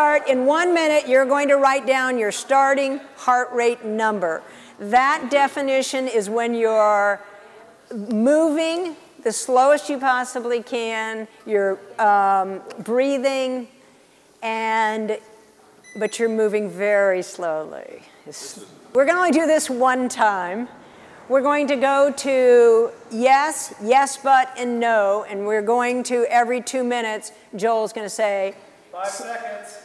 start. In 1 minute, you're going to write down your starting heart rate number. That definition is when you're moving the slowest you possibly can, you're breathing, but you're moving very slowly. We're going to only do this one time. We're going to go to yes, yes, but, and no, and we're going to, every 2 minutes, Joel's going to say 5 seconds.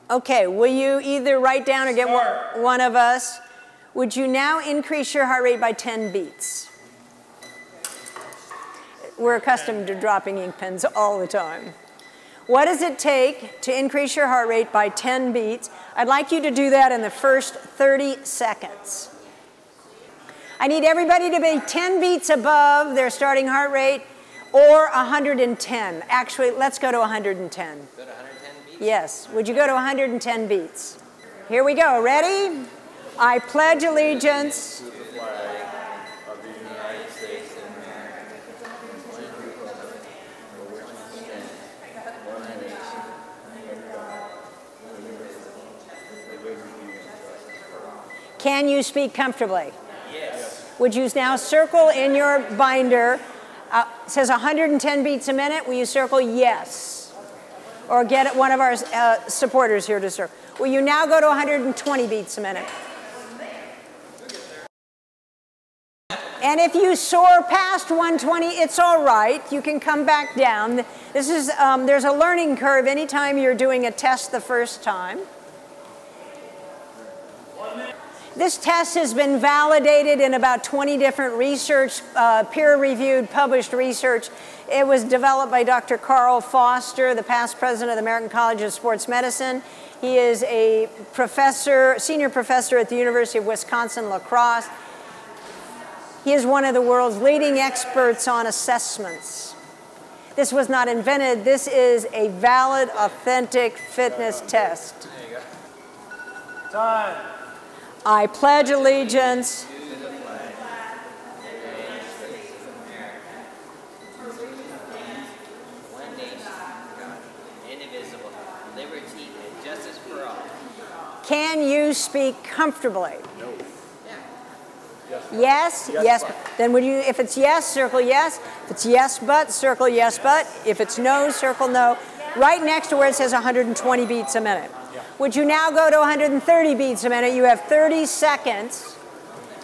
Okay, will you either write down or get one of us? Would you now increase your heart rate by 10 beats? We're accustomed to dropping ink pens all the time. What does it take to increase your heart rate by 10 beats? I'd like you to do that in the first 30 seconds. I need everybody to be 10 beats above their starting heart rate or 110. Actually, let's go to 110. Go to 110 beats? Yes. Would you go to 110 beats? Here we go. Ready? I pledge allegiance To the flag of the United States of America, and to the republic for which it stands, one nation, under God, indivisible, with liberty and justice for all. Can you speak comfortably? Yes. Would you now circle in your binder, it says 110 beats a minute, will you circle yes? Or get one of our supporters here to circle. Will you now go to 120 beats a minute? And if you soar past 120, it's all right. You can come back down. This is, there's a learning curve anytime you're doing a test the first time. This test has been validated in about 20 different research, peer-reviewed, published research. It was developed by Dr. Carl Foster, the past president of the American College of Sports Medicine. He is a professor, senior professor at the University of Wisconsin-La Crosse. He is one of the world's leading experts on assessments. This was not invented. This is a valid, authentic fitness test. There you go. Time. I pledge allegiance To the flag of the United States of America, one nation, God, indivisible, liberty and justice for all. Can you speak comfortably? No. Yes, yes, but. Then would you, if it's yes, circle yes. If it's yes, but, circle yes, but. If it's no, circle no. Right next to where it says 120 beats a minute. Would you now go to 130 beats a minute? You have 30 seconds,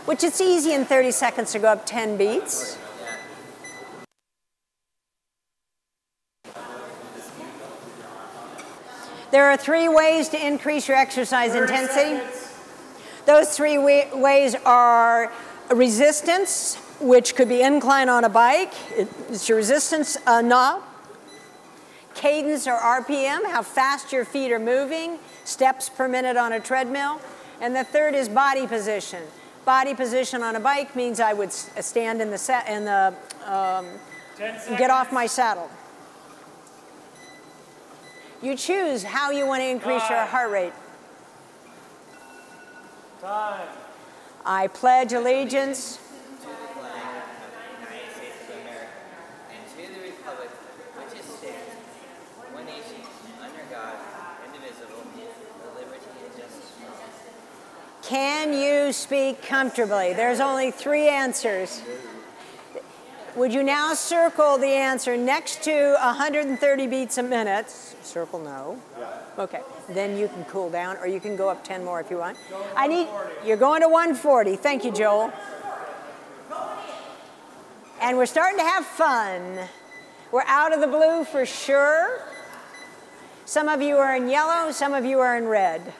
which it's easy in 30 seconds to go up 10 beats. There are 3 ways to increase your exercise intensity. Those 3 ways are resistance, which could be incline on a bike. It's your resistance knob. Cadence or RPM, how fast your feet are moving. Steps per minute on a treadmill. And the third is body position. Body position on a bike means I would stand in the get off my saddle. You choose how you want to increase your heart rate. Time. I pledge allegiance To the flag of the United States of America, and to the republic which it stands, one nation, under God, indivisible, with liberty and justice for all. Can you speak comfortably? There's only 3 answers. Would you now circle the answer next to 130 beats a minute? Circle no. Okay, then you can cool down, or you can go up 10 more if you want. You're going to 140. Thank you, Joel. And we're starting to have fun. We're out of the blue for sure. Some of you are in yellow, some of you are in red.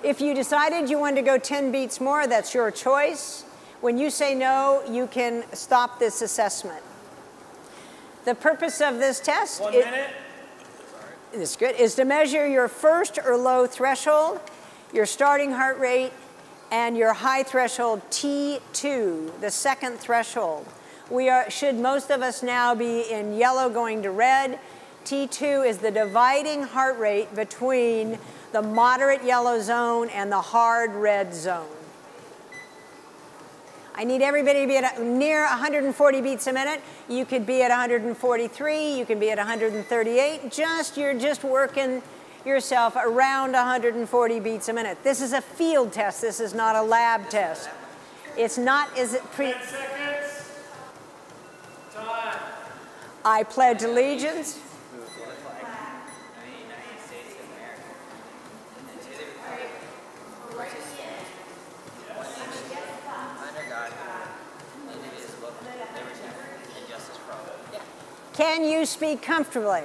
If you decided you wanted to go 10 beats more, that's your choice. When you say no, you can stop this assessment. The purpose of this test is to measure your first or low threshold, your starting heart rate, and your high threshold T2, the second threshold. Should most of us now be in yellow going to red. T2 is the dividing heart rate between the moderate yellow zone and the hard red zone. I need everybody to be at near 140 beats a minute. You could be at 143, you can be at 138. You're just working yourself around 140 beats a minute. This is a field test. This is not a lab test. It's not, is it 10 seconds. Time. I pledge allegiance Can you speak comfortably?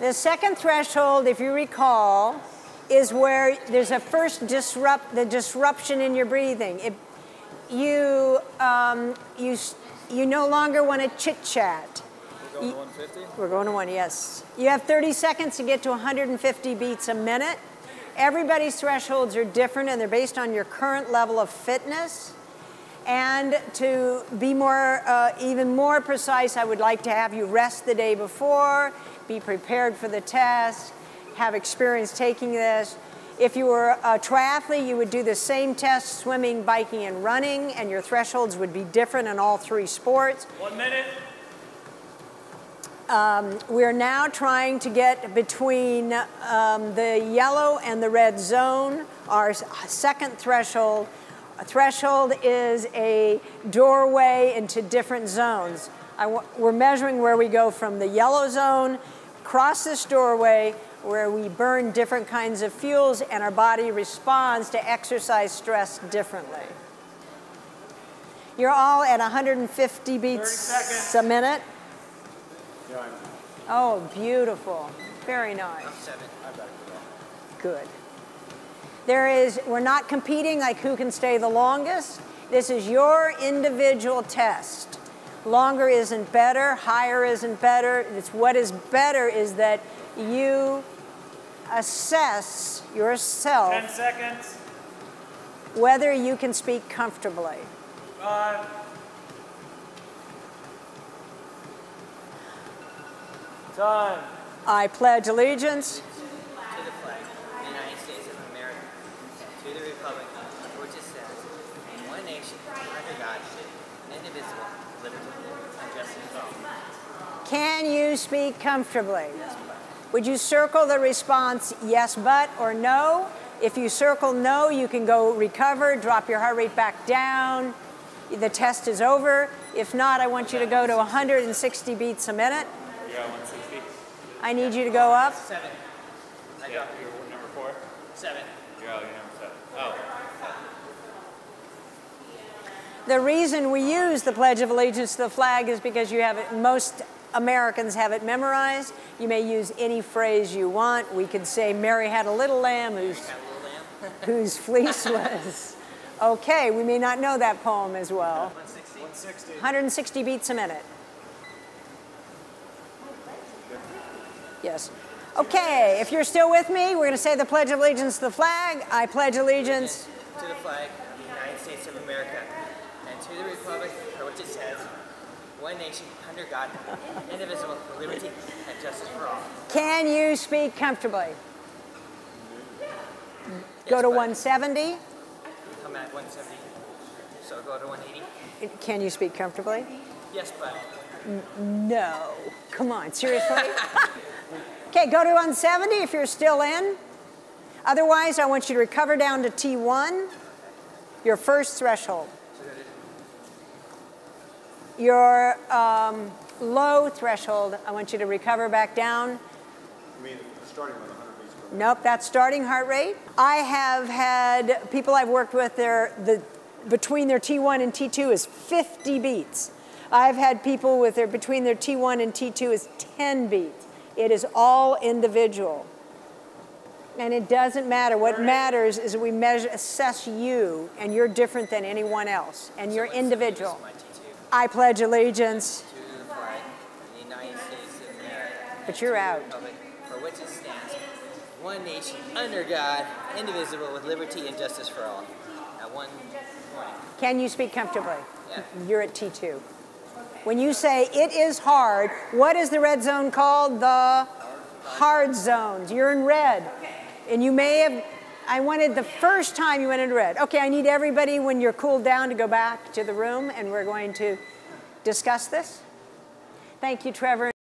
The second threshold, if you recall, is where there's a first disruption in your breathing. You no longer want to chit-chat. We're going to 150? We're going to 1, yes. You have 30 seconds to get to 150 beats a minute. Everybody's thresholds are different, and they're based on your current level of fitness. And to be even more precise, I would like to have you rest the day before, be prepared for the test, have experience taking this. If you were a triathlete, you would do the same test, swimming, biking, and running, and your thresholds would be different in all 3 sports. 1 minute. We're now trying to get between the yellow and the red zone, our second threshold. A threshold is a doorway into different zones. We're measuring where we go from the yellow zone, cross this doorway, where we burn different kinds of fuels, and our body responds to exercise stress differently. You're all at 150 beats a minute. Oh, beautiful. Very nice. I'm 7. Good. We're not competing like who can stay the longest. This is your individual test. Longer isn't better, higher isn't better. It's what is better is that you assess yourself 10 seconds. whether you can speak comfortably. 5. Time. I pledge allegiance To the flag of the United States of America, to the republic for which it stands, one nation, under God, indivisible, liberty, and justice for all. Can you speak comfortably? Would you circle the response yes, but, or no? If you circle no, you can go recover, drop your heart rate back down. The test is over. If not, I want you to go to 160 beats a minute. You got 160? I need you to go up. 7. I Yeah, got you're number 4? 7. You're number 7. Oh. The reason we use the Pledge of Allegiance to the flag is because you have it, most Americans have it memorized. You may use any phrase you want. We could say, Mary had a little lamb whose fleece was. Okay, we may not know that poem as well. 160. 160 beats a minute. Yes. Okay, if you're still with me, we're going to say the Pledge of Allegiance to the flag. I pledge allegiance To the flag of the United States of America, and to the republic for which it stands, one nation, under God, indivisible, with liberty and justice for all. Can you speak comfortably? Go to 170. I'm at 170, so go to 180. Can you speak comfortably? Yes, but No. Come on, seriously? Okay, go to 170 if you're still in. Otherwise, I want you to recover down to T1, your first threshold. Your low threshold, I want you to recover back down. I mean, starting with 100 beats per minute. Nope, that's starting heart rate. I have had people I've worked with, between their T1 and T2 is 50 beats. I've had people with between their T1 and T2 is 10 beats. It is all individual. And it doesn't matter. What matters is we assess you, and you're different than anyone else, and you're individual. my T2. I pledge allegiance, To the flag of the United States of America, but you're out. republic for which it stands, one nation, under God, indivisible, with liberty and justice for all. At 120. Can you speak comfortably? Yeah. You're at T2. When you say it is hard, what is the red zone called? The hard zones. You're in red. And you may have I wanted the first time you went into red. Okay, I need everybody, when you're cooled down, to go back to the room, and we're going to discuss this. Thank you, Trevor.